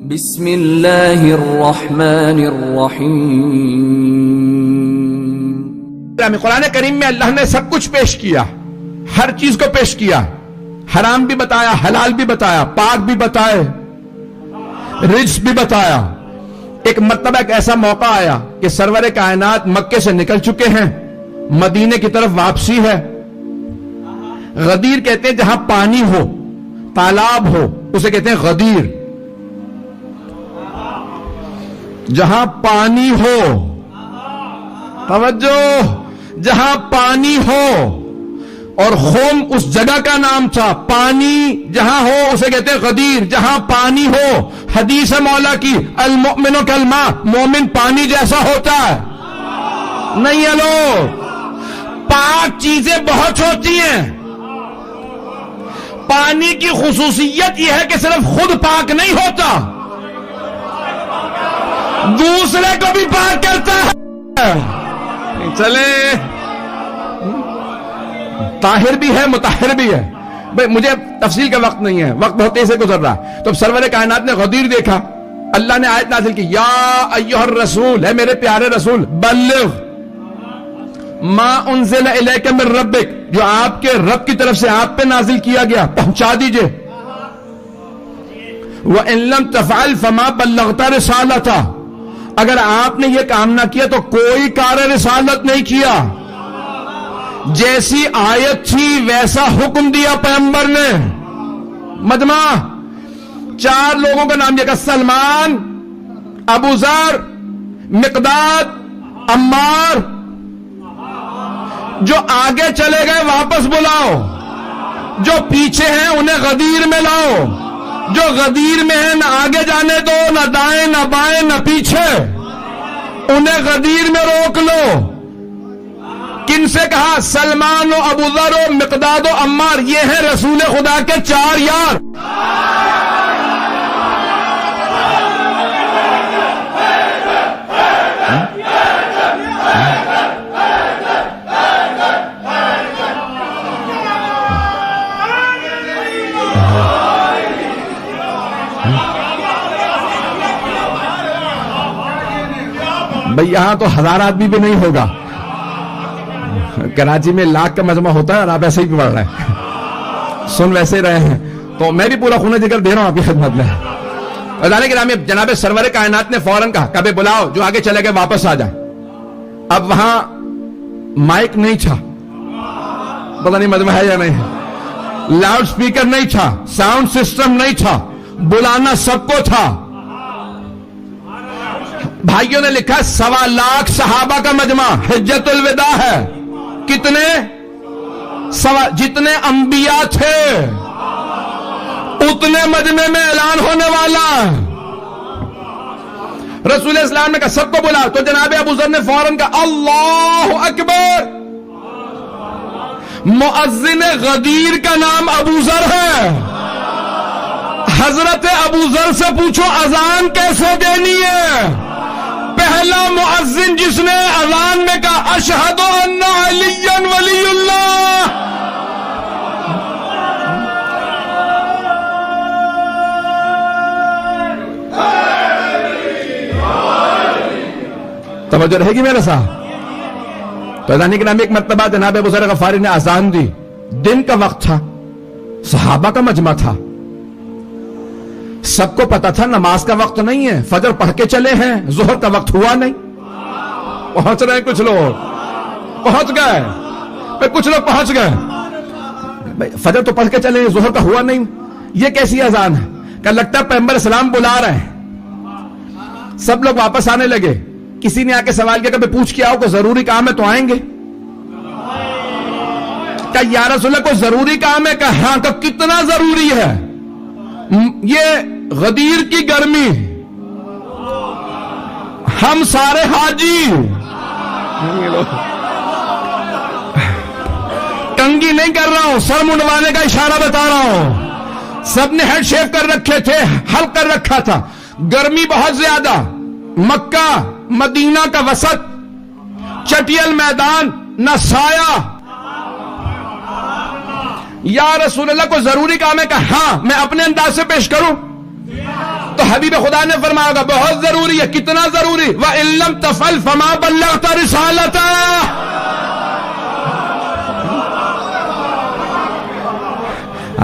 بسم اللہ الرحمن الرحیم۔ قرآن کریم میں اللہ نے سب کچھ پیش کیا، ہر چیز کو پیش کیا، حرام بھی بتایا، حلال بھی بتایا، پاک بھی بتائے، رزق بھی بتایا۔ ایک مرتبہ ایک ایسا موقع آیا کہ سرور کائنات مکے سے نکل چکے ہیں، مدینے کی طرف واپسی ہے۔ غدیر کہتے ہیں جہاں پانی ہو، تالاب ہو، اسے کہتے ہیں غدیر۔ جہاں پانی ہو، توجہ، جہاں پانی ہو، اور خوم اس جگہ کا نام تھا۔ پانی جہاں ہو اسے کہتے ہیں غدیر، جہاں پانی ہو۔ حدیث مولا کی المؤمن کالماء، مومن پانی جیسا ہوتا ہے۔ نہیں ہے لوگ، پاک چیزیں بہت ہوتی ہیں۔ پانی کی خصوصیت یہ ہے کہ صرف خود پاک نہیں ہوتا، دوسرے کو بھی پاک کرتا ہے۔ چلے، طاہر بھی ہے، مطہر بھی ہے۔ بھئی مجھے تفصیل کا وقت نہیں ہے، وقت بہت تیز سے گزر رہا ہے۔ تو سرور کائنات نے غدیر دیکھا، اللہ نے آیت نازل کی، یا ایھا الرسول، ہے میرے پیارے رسول، بلغ ما انزل الیک من ربک، جو آپ کے رب کی طرف سے آپ پہ نازل کیا گیا پہنچا دیجئے۔ وَإِن لَمْ تَفْعَلْ فَمَا بَلَّغْتَ رِسَالَتَهُ، اگر آپ نے یہ کام نہ کیا تو کوئی کار رسالت نہیں کیا۔ جیسی آیت تھی ویسا حکم دیا پیغمبر نے۔ مجمع 4 لوگوں کا نام لیا کہ سلمان، ابو ذر، مقداد، عمار۔ جو آگے چلے گئے واپس بلاؤ، جو پیچھے ہیں انہیں غدیر میں لاؤ، جو غدیر میں ہیں نہ آگے جانے دو، نہ دائیں نہ بائیں نہ پیچھے، انہیں غدیر میں روک لو۔ کن سے کہا؟ سلمان و ابو ذر و مقداد و عمار، یہ ہیں رسول خدا کے 4 یار۔ بھئی یہاں تو 1000 آدمی بھی نہیں ہوگا، کراچی میں 1,00,000 کا مجمع ہوتا ہے اور آپ ایسے ہی پڑھ رہے ہیں، سن ویسے رہے ہیں۔ تو میں بھی پورا خون ذکر دے رہا ہوں آپ کی خدمت میں۔ عزیزان کرام، جناب سرور کائنات نے فوراً کہا کہ بلاؤ، جو آگے چلے گئے واپس آ جائیں۔ اب وہاں مائک نہیں تھا، پتہ نہیں مجمع ہے یا نہیں ہے، لاؤڈ سپیکر نہیں تھا، ساؤنڈ سسٹم نہیں تھا، بلانا سب کو تھا۔ بھائیوں نے لکھا 1.25 لاکھ صحابہ کا مجمع، حجت الوداع ہے۔ کتنے؟ جتنے انبیاء تھے اتنے مجمع میں اعلان ہونے والا۔ رسول اسلام نے کہا سب کو بلا، تو جناب ابو ذر نے فوراً کہا اللہ اکبر۔ مؤذن غدیر کا نام ابو ذر ہے۔ حضرت ابو ذر سے پوچھو اذان کیسے دینی ہے۔ پہلا مؤذن جس نے اذان میں کہا اشہد ان علی ولی اللہ۔ توجہ رہے گی میرے ساتھ؟ تو اذان کے نام ایک مرتبہ جناب ابو ذر غفاری نے اذان دی، دن کا وقت تھا، صحابہ کا مجمع تھا، سب کو پتا تھا نماز کا وقت نہیں ہے، فجر پڑھ کے چلے ہیں، ظہر کا وقت ہوا نہیں۔ پہنچ رہے ہیں کچھ لوگ، پہنچ گئے، کچھ لوگ پہنچ گئے، فجر تو پڑھ کے چلے ہیں، ظہر کا ہوا نہیں، یہ کیسی اذان ہے؟ کہ لگتا ہے پیغمبر اسلام بلا رہے ہیں۔ سب لوگ واپس آنے لگے۔ کسی نے آ کے سوال کیا کہ پوچھ کے آؤ کوئی ضروری کام ہے تو آئیں گے؟ کہ یا رسول اللہ کوئی ضروری کام ہے؟ کہ ہاں۔ کہ کتنا ضروری ہے؟ یہ غدیر کی گرمی، ہم سارے حاجی، کنگھی نہیں کر رہا ہوں، سر منڈوانے کا اشارہ بتا رہا ہوں، سب نے ہیڈ شیو کر رکھے تھے، حلق کر رکھا تھا، گرمی بہت زیادہ، مکہ مدینہ کا وسط، چٹیل میدان، نہ سایہ۔ یا رسول اللہ کو ضروری کام ہے کہ ہاں میں اپنے انداز سے پیش کروں؟ تو حبیب خدا نے فرمایا ہوگا بہت ضروری ہے. کتنا ضروری؟ وَإِن لَّمْ تَفْعَلْ فَمَا بَلَّغْتَ رِسَالَتَهُ.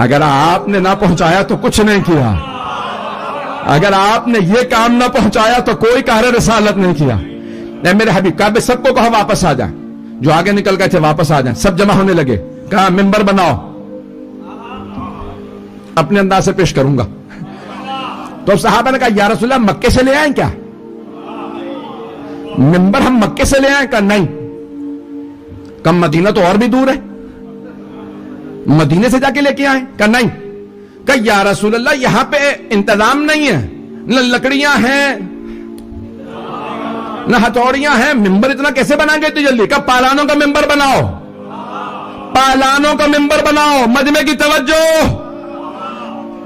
اگر آپ نے نہ پہنچایا تو کچھ نہیں کیا. اگر آپ نے یہ کام نہ پہنچایا تو کوئی کہر رسالت نہیں کیا. نہیں میرے حبیب کہا بے سب کو کہو واپس آ جائیں. جو آگے نکل گئے تھے واپس آ جائیں. سب جمع ہونے لگے. کہا ممبر بناؤ. اپنے انداز سے پیش کروں گا. تو اب صحابہ نے کہا یا رسول اللہ مکے سے لے آئیں کیا؟ ممبر ہم مکے سے لے آئیں؟ کہا نہیں. کم مدینہ تو اور بھی دور ہے, مدینے سے جا کے لے کے آئیں؟ کہا نہیں. کہا یا رسول اللہ یہاں پہ انتظام نہیں ہے, نہ لکڑیاں ہیں نہ ہتھوڑیاں ہیں, ممبر اتنا کیسے بنائیں گے اتنی جلدی؟ کہا پالانوں کا ممبر بناؤ, پالانوں کا ممبر بناؤ. مجمع کی توجہ.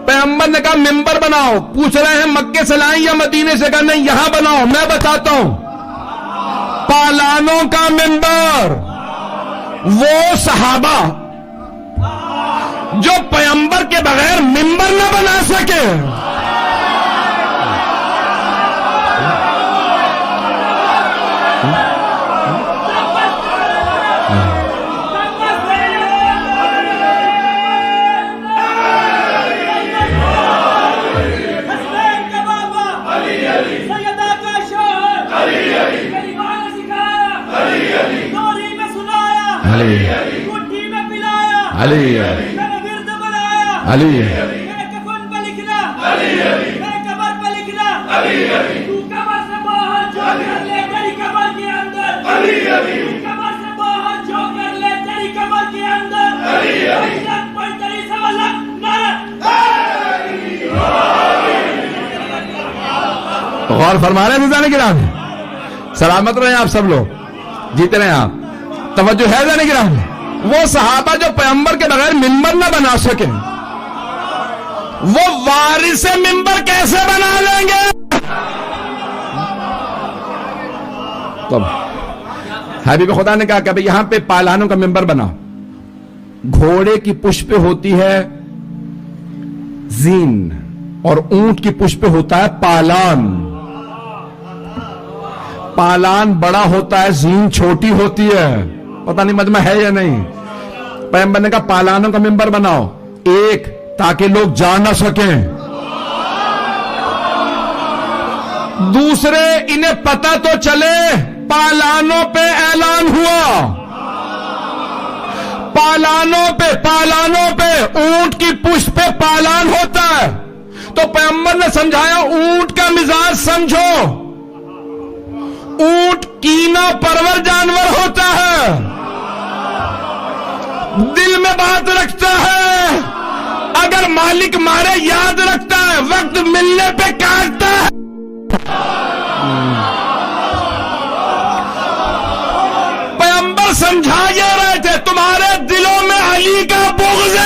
پیغمبر نے کہا ممبر بناؤ. پوچھ رہے ہیں مکے سے لائیں یا مدینے سے؟ کہا نہیں یہاں بناؤ. میں بتاتا ہوں پالانوں کا ممبر وہ صحابہ جو پیغمبر کے بغیر ممبر نہ بنا سکے. علی علی غور فرما رہے ہیں نظام کرام. سلامت رہے آپ سب لوگ, جیتے رہے آپ. توجہ ہے نظام کرام. وہ صحابہ جو پیغمبر کے بغیر ممبر نہ بنا سکے وہ وارث ممبر کیسے بنا لیں گے؟ تو حبیب خدا نے کہا کہ یہاں پہ پالانوں کا ممبر بنا. گھوڑے کی پشت پہ ہوتی ہے زین اور اونٹ کی پشت پہ ہوتا ہے پالان. پالان بڑا ہوتا ہے, زین چھوٹی ہوتی ہے. پتہ نہیں مجمع ہے یا نہیں. پیغمبر نے کہا پالانوں کا ممبر بناؤ, ایک تاکہ لوگ جا نہ سکیں, دوسرے انہیں پتہ تو چلے پالانوں پہ اعلان ہوا. پالانوں پہ اونٹ کی پشت پہ پالان ہوتا ہے. تو پیغمبر نے سمجھایا اونٹ کا مزاج سمجھو, اونٹ کینہ پرور جانور ہوتا ہے, دل میں بات رکھتا ہے, اگر مالک مارے یاد رکھتا ہے, وقت ملنے پہ کاٹتا ہے. پیغمبر سمجھا یہ رہے تھے تمہارے دلوں میں علی کا بغض ہے.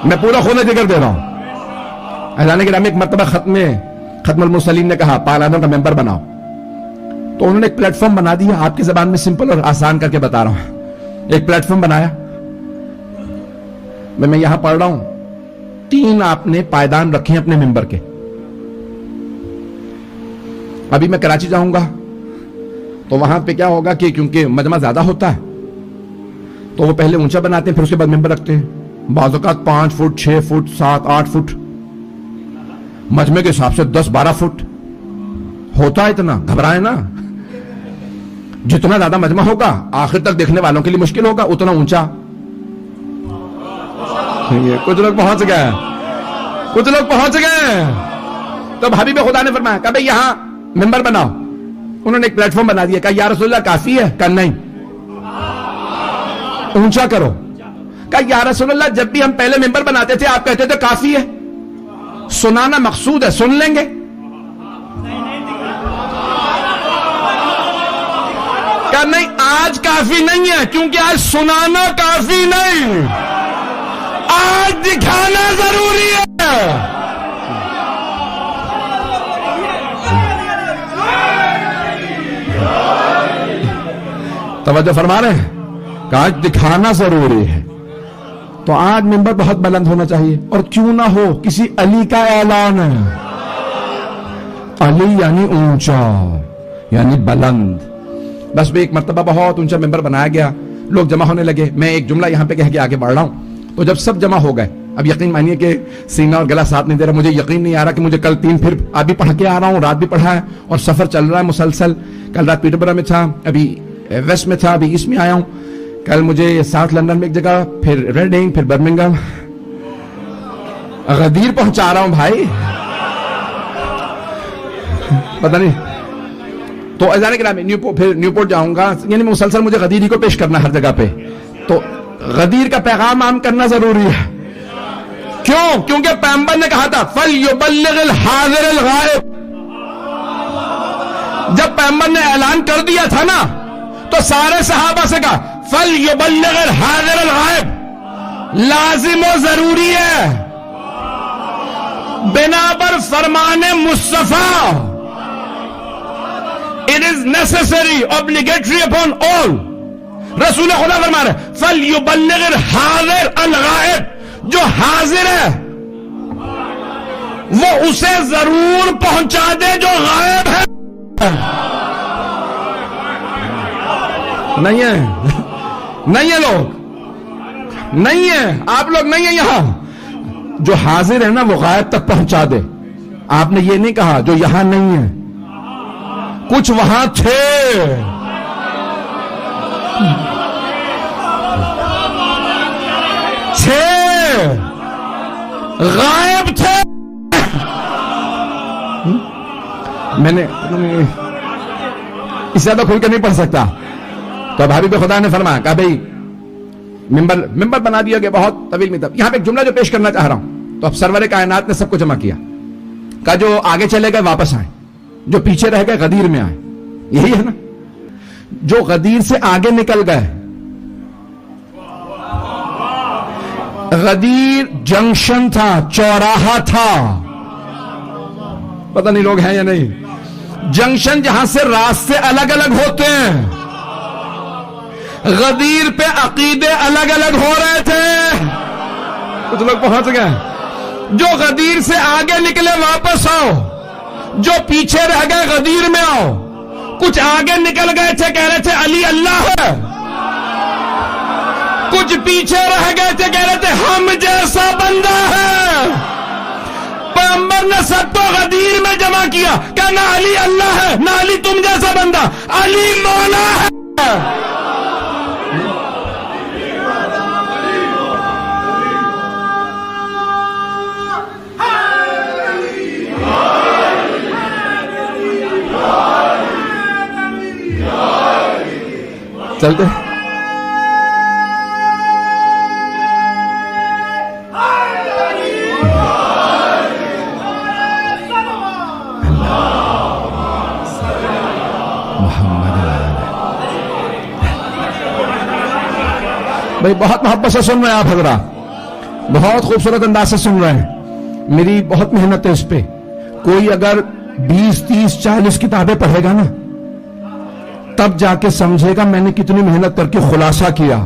میں پورا خونہ ذکر دے رہا ہوں. اعلان کرام ایک مرتبہ ختم المرسلین نے کہا پالانوں کا ممبر بناؤ. تو انہوں نے ایک پلیٹ فارم بنا دیا. آپ کی زبان میں سمپل اور آسان کر کے بتا رہا ہوں. ایک پلیٹ فارم بنایا, میں یہاں پڑھ رہا ہوں. 3 آپ نے پائیدان رکھے ہیں اپنے ممبر کے. ابھی میں کراچی جاؤں گا تو وہاں پہ کیا ہوگا کہ کیونکہ مجمع زیادہ ہوتا ہے تو وہ پہلے اونچا بناتے ہیں, پھر اس کے بعد ممبر رکھتے ہیں. بعض اوقات 5 فٹ 6 فٹ 7 8 فٹ, مجمع کے حساب سے 10-12 فٹ ہوتا ہے. اتنا گھبرائے نا, جتنا زیادہ مجمع ہوگا آخر تک دیکھنے والوں کے لیے مشکل ہوگا, اتنا اونچا. کچھ لوگ پہنچ گئے. تو حبیب خدا نے فرمایا کہ بھئی یہاں ممبر بناؤ. انہوں نے ایک پلیٹ فارم بنا دیا. کہا یا رسول اللہ کافی ہے؟ کہا نہیں, اونچا کرو. کہا یا رسول اللہ جب بھی ہم پہلے ممبر بناتے تھے آپ کہتے تھے کافی ہے. سنانا مقصود ہے, سن لیں گے. کہا نہیں, آج کافی نہیں ہے, کیونکہ آج سنانا کافی نہیں, آج دکھانا ضروری ہے. توجہ فرما رہے ہیں کہ آج دکھانا ضروری ہے. تو آج ممبر بہت بلند ہونا چاہیے، اور کیوں نہ ہو کسی علی کا اعلان ہے. علی یعنی اونچا، یعنی بلند. بس بھی ایک مرتبہ بہت اونچا ممبر بنایا گیا، لوگ جمع ہونے لگے. میں ایک جملہ یہاں پہ کہہ کے آگے بڑھ رہا ہوں. تو جب سب جمع ہو گئے، اب یقین مانیے کہ سینہ اور گلا ساتھ نہیں دے رہا. مجھے یقین نہیں آ رہا کہ مجھے کل 3 پھر ابھی پڑھ کے آ رہا ہوں، رات بھی پڑھا ہے اور سفر چل رہا ہے مسلسل. کل رات پیٹربرا میں تھا، ابھی ویسٹ میں تھا، ابھی ایسٹ میں آیا ہوں. کل مجھے ساؤتھ لندن میں ایک جگہ، پھر ریڈنگ، پھر برمنگم، غدیر پہنچا رہا ہوں بھائی، پتہ نہیں. تو اذان گرامی پھر نیوپورٹ جاؤں گا، یعنی مسلسل مجھے غدیر ہی کو پیش کرنا ہر جگہ پہ. تو غدیر کا پیغام عام کرنا ضروری ہے. کیوں؟ کیونکہ پیغمبر نے کہا تھا فَلْيُبَلِّغِ الْحَاضِرِ الْغَائِبِ. جب پیغمبر نے اعلان کر دیا تھا نا، تو سارے صحابہ سے کہا فَلْيُبَلِّغِ الْحَاضِرِ الْغَائِبِ. لازم و ضروری ہے بنا پر فرمان مصطفیٰ. It is necessary, obligatory upon all. رسول خدا فرما رہے فَلْيُبَلِّغِ الْحَاضِرِ الْغَائِبِ. جو حاضر ہے وہ اسے ضرور پہنچا دے جو غائب ہے. نہیں ہے، نہیں ہے لوگ، نہیں ہے آپ لوگ، نہیں ہے یہاں. جو حاضر ہے نا وہ غائب تک پہنچا دے. آپ نے یہ نہیں کہا جو یہاں نہیں ہے، کچھ وہاں تھے. غائب تھے. میں نے اس زیادہ کھل کے نہیں پڑھ سکتا. تو اب حبیب خدا نے فرمایا کہ بھائی ممبر بنا دیا گیا، بہت طویل میں. یہاں پہ ایک جملہ جو پیش کرنا چاہ رہا ہوں. تو اب سرور کائنات نے سب کو جمع کیا، کہا جو آگے چلے گئے واپس آئیں، جو پیچھے رہ گئے غدیر میں آئیں. یہی ہے نا، جو غدیر سے آگے نکل گئے. غدیر جنکشن تھا، چوراہا تھا، پتہ نہیں لوگ ہیں یا نہیں. جنکشن جہاں سے راستے الگ الگ ہوتے ہیں. غدیر پہ عقیدے الگ الگ ہو رہے تھے. کچھ لوگ پہنچ گئے. جو غدیر سے آگے نکلے واپس آؤ، جو پیچھے رہ گئے غدیر میں آؤ. کچھ آگے نکل گئے تھے، کہہ رہے تھے علی اللہ ہے. کچھ پیچھے رہ گئے تھے، کہہ رہے تھے ہم جیسا بندہ ہے. پیغمبر نے سب کو غدیر میں جمع کیا، کہ نہ علی اللہ ہے، نہ علی تم جیسا بندہ، علی مولا ہے. چلتے بھائی. بہت محبت سے سن رہے ہیں آپ حضرات، بہت خوبصورت انداز سے سن رہے ہیں. میری بہت محنت ہے اس پہ. کوئی اگر 20 30 40 کتابیں پڑھے گا نا، تب جا کے سمجھے گا میں نے کتنی محنت کر کے خلاصہ کیا.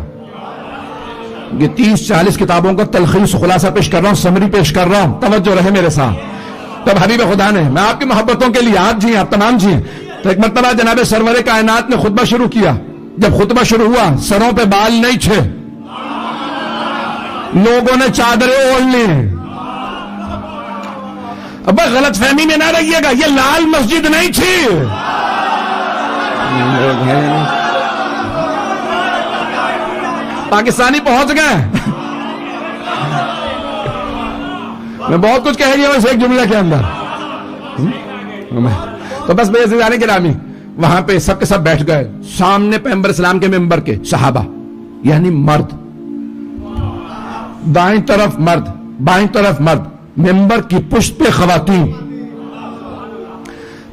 یہ 30 40 کتابوں کا تلخیص خلاصہ پیش کر رہا ہوں، سمری پیش کر رہا ہوں. توجہ رہے میرے ساتھ. تب حبیب خدا نے، میں آپ کی محبتوں کے لیے، آپ جی آپ تمام جی. تو ایک مرتبہ جناب سرور کائنات نے خطبہ شروع کیا. جب خطبہ شروع ہوا، سروں پہ بال نہیں تھے، لوگوں نے چادریں اوڑھ لی. اب غلط فہمی میں نہ رہیے گا، یہ لال مسجد نہیں تھی. پاکستانی پہنچ گئے. میں بہت کچھ کہہ رہی ہوں اس ایک جملے کے اندر. تو بس میرے عزیزان گرامی، وہاں پہ سب کے سب بیٹھ گئے. سامنے پیغمبر اسلام کے ممبر کے صحابہ، یعنی مرد، دائیں طرف مرد، بائیں طرف مرد، ممبر کی پشت پہ خواتین.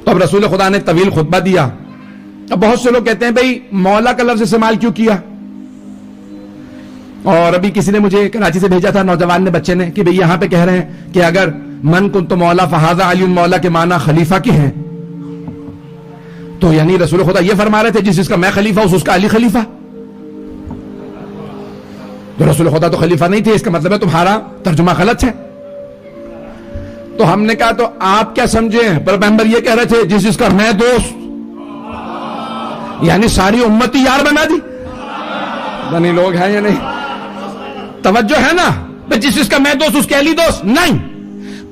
تو اب رسول خدا نے طویل خطبہ دیا. اب بہت سے لوگ کہتے ہیں بھئی مولا کا لفظ استعمال کیوں کیا؟ اور ابھی کسی نے مجھے کراچی سے بھیجا تھا، نوجوان نے، بچے نے، کہ بھئی یہاں پہ کہہ رہے ہیں کہ اگر من کنت مولا فہذا علی مولا کے معنی خلیفہ کے ہیں، تو یعنی رسول خدا یہ فرما رہے تھے جس کا میں خلیفہ اس کا علی خلیفہ. تو رسول خدا تو خلیفہ نہیں تھے، اس کا مطلب ہے تمہارا ترجمہ غلط ہے۔ تو ہم نے کہا تو آپ کیا سمجھے؟ پیغمبر یہ کہہ رہے تھے جس کا میں دوست، یعنی ساری امت ہی یار بنا دی؟ دنی لوگ ہیں یا نہیں؟ توجہ ہے نا؟ جس کا میں دوست اس کے علی دوست نہیں۔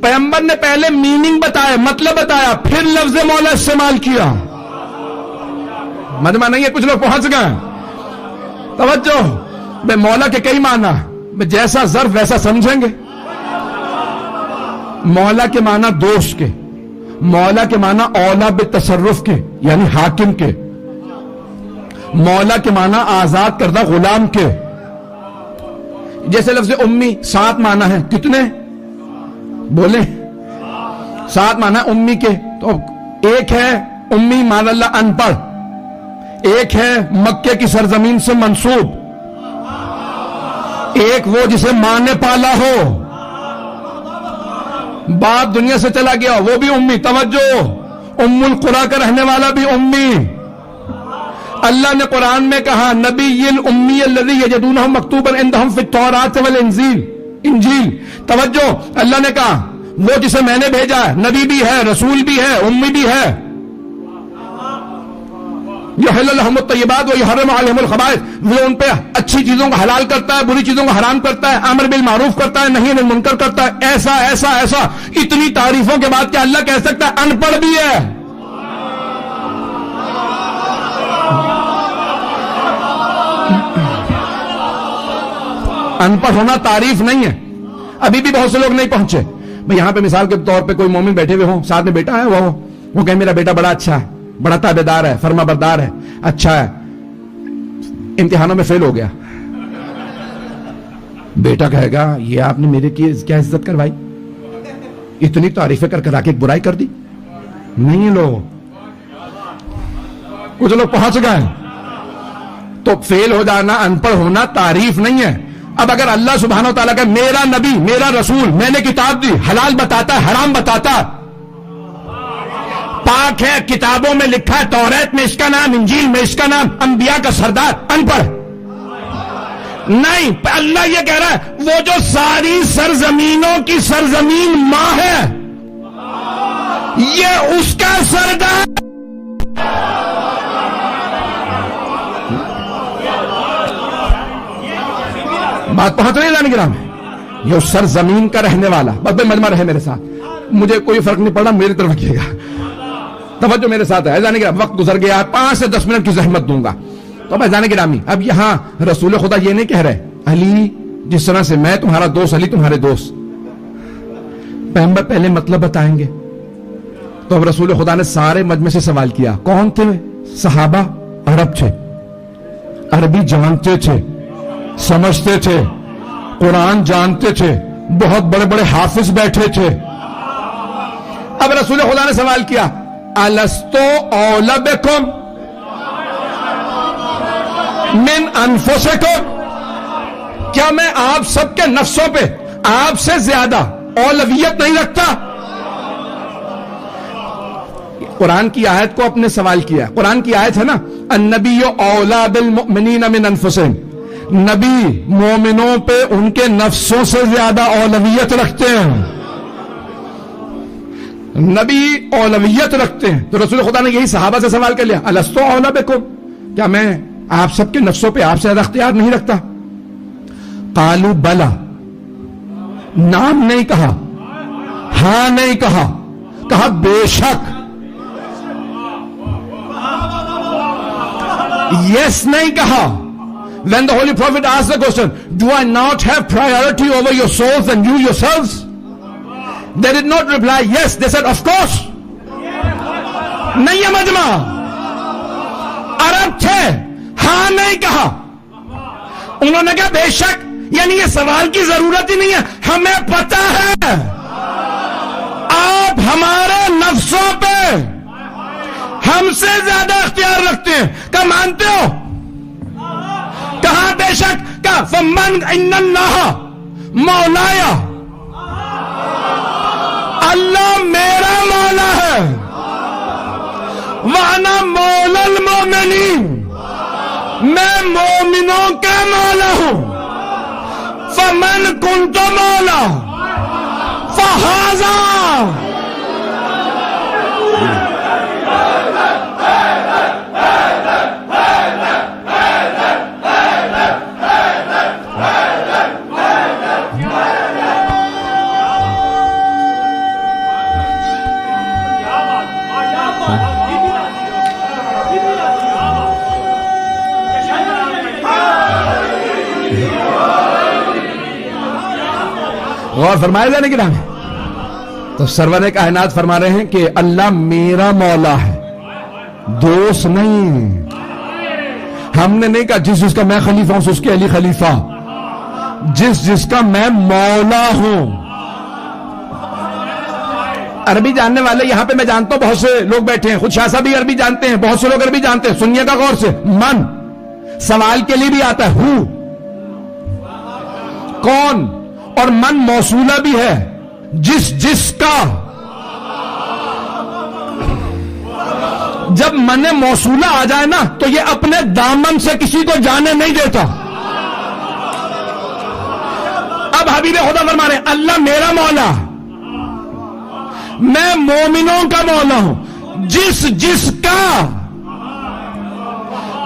پیغمبر نے پہلے میننگ بتایا، مطلب بتایا، پھر لفظ مولا استعمال کیا۔ مجمع نہیں ہے، کچھ لوگ پہنچ گئے۔ توجہ، بے مولا کے کئی معنی، جیسا ظرف ویسا سمجھیں گے۔ مولا کے معنی دوست کے، مولا کے معنی اولا بالتصرف کے یعنی حاکم کے، مولا کے معنی آزاد کردہ غلام کے۔ جیسے لفظ امی 7 معنی ہے، کتنے بولیں؟ 7 معنی امی کے۔ تو ایک ہے امی مان اللہ ان پڑھ، ایک ہے مکے کی سرزمین سے منسوب، ایک وہ جسے ماں نے پالا ہو، باپ دنیا سے چلا گیا وہ بھی امی۔ توجہ، ام القریٰ کا رہنے والا بھی امی۔ اللہ نے قرآن میں کہا نبی الامی الذی یجدونہ مکتوبا عندہم فی التوراۃ والانجیل، انجیل۔ توجہ، اللہ نے کہا وہ جسے میں نے بھیجا ہے، نبی بھی ہے، رسول بھی ہے، امی بھی ہے۔ یحل لہم الطیبات ویحرم علیہم الخبائث، وہ ان پہ اچھی چیزوں کو حلال کرتا ہے، بری چیزوں کو حرام کرتا ہے، امر بالمعروف کرتا ہے، نہی عن المنکر کرتا ہے۔ ایسا ایسا ایسا، اتنی تعریفوں کے بعد کیا اللہ کہہ سکتا ہے ان پڑھ بھی ہے؟ ان پڑھ ہونا تعریف نہیں ہے۔ ابھی بھی بہت سے لوگ نہیں پہنچے۔ بھئی یہاں پہ مثال کے طور پہ کوئی مومن بیٹھے ہوئے ہوں، ساتھ میں بیٹا ہے، وہ کہے میرا بیٹا بڑا اچھا ہے، بڑا تابعدار ہے، فرما بردار ہے، اچھا ہے، امتحانوں میں فیل ہو گیا۔ بیٹا کہے گا یہ آپ نے میرے کی کیا عزت کروائی، اتنی تعریفیں کر کر آکے ایک برائی کر دی؟ نہیں، لوگ کچھ لوگ پہنچ گئے۔ تو فیل ہو جانا، ان پڑھ ہونا تعریف نہیں ہے۔ اب اگر اللہ سبحانہ و تعالیٰ کا میرا نبی، میرا رسول، میں نے کتاب دی، حلال بتاتا ہے، حرام بتاتا ہے، پاک ہے، کتابوں میں لکھا ہے، توریت میں اس کا نام، انجیل میں اس کا نام، انبیاء کا سردار، ان پڑھ نہیں۔ اللہ یہ کہہ رہا ہے وہ جو ساری سرزمینوں کی سرزمین ماں ہے، یہ اس کا سردار۔ بات پہنچ رہی ہے جانے گرام ہے، یہ اس سرزمین کا رہنے والا۔ بس بھائی مجمع رہے میرے ساتھ، مجھے کوئی فرق نہیں پڑا، میری طرف رکھیے گا، توجہ میرے ساتھ ہے۔ جانے گرام وقت گزر گیا، 5 سے 10 منٹ کی زحمت دوں گا۔ تو بھائی جانے گرامی، اب یہاں رسول خدا یہ نہیں کہہ رہے علی جس طرح سے میں تمہارا دوست، علی تمہارے دوست۔ پیغمبر پہلے مطلب بتائیں گے۔ تو اب رسول خدا نے سارے مجمع سے سوال کیا، کون تھے صحابہ؟ عرب تھے، عربی جانتے تھے، سمجھتے تھے، قرآن جانتے تھے، بہت بڑے بڑے حافظ بیٹھے تھے۔ اب رسول خدا نے سوال کیا الستو اولی بکم من انفسکم، کیا میں آپ سب کے نفسوں پہ آپ سے زیادہ اولویت نہیں رکھتا؟ قرآن کی آیت کو اپنے سوال کیا۔ قرآن کی آیت ہے نا النبی اولی بالمؤمنین من انفسہم، نبی مومنوں پہ ان کے نفسوں سے زیادہ اولویت رکھتے ہیں، نبی اولویت رکھتے ہیں۔ تو رسول خدا نے یہی صحابہ سے سوال کر لیا الستو اولی بکم، کیا میں آپ سب کے نفسوں پہ آپ سے زیادہ اختیار نہیں رکھتا؟ قالوا بلا، نام نہیں کہا، ہاں نہیں کہا، کہا بے شک، یس نہیں کہا۔ When the Holy Prophet asked the question, do I not have priority over your souls and you yourselves? They did not reply yes, they said of course. نہیں ہے مجمع، عرب تھے، ہاں نہیں کہا، انہوں نے کہا بے شک، یعنی یہ سوال کی ضرورت ہی نہیں ہے، ہمیں پتہ ہے آپ ہمارے نفسوں پہ ہم سے زیادہ اختیار رکھتے ہیں، کیا مانتے ہو؟ کہاں بے شک، کہا فمن ان اللہ مولایا، اللہ میرا مولا ہے، وانا مولا المومنین، میں مومنوں کا مولا ہوں۔ فمن کنت مولا فہذا. غور فرمائے جانے کی نام ہے. تو سرور کائنات فرما رہے ہیں کہ اللہ میرا مولا ہے, دوست نہیں. ہم نے نہیں کہا جس جس کا میں خلیفہ ہوں اس کے علی خلیفہ, جس جس کا میں مولا ہوں. عربی جاننے والے یہاں پہ میں جانتا ہوں بہت سے لوگ بیٹھے ہیں, خود شاہ صاحب بھی عربی جانتے ہیں, بہت سے لوگ عربی جانتے ہیں. سنیے گا غور سے, من سوال کے لیے بھی آتا ہے, ہو کون, اور من موصولہ بھی ہے, جس جس کا. جب من موصولہ آ جائے نا تو یہ اپنے دامن سے کسی کو جانے نہیں دیتا. اب حبیب خدا فرما رہے ہیں اللہ میرا مولا, میں مومنوں کا مولا ہوں. جس جس کا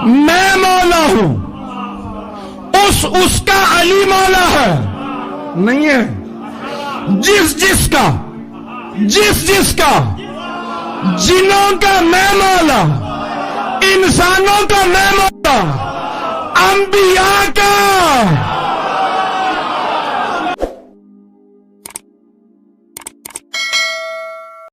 میں مولا ہوں اس کا علی مولا ہے نہیں ہے. جس جس کا جنوں کا میں مولا, انسانوں کا میں مولا, انبیاء کا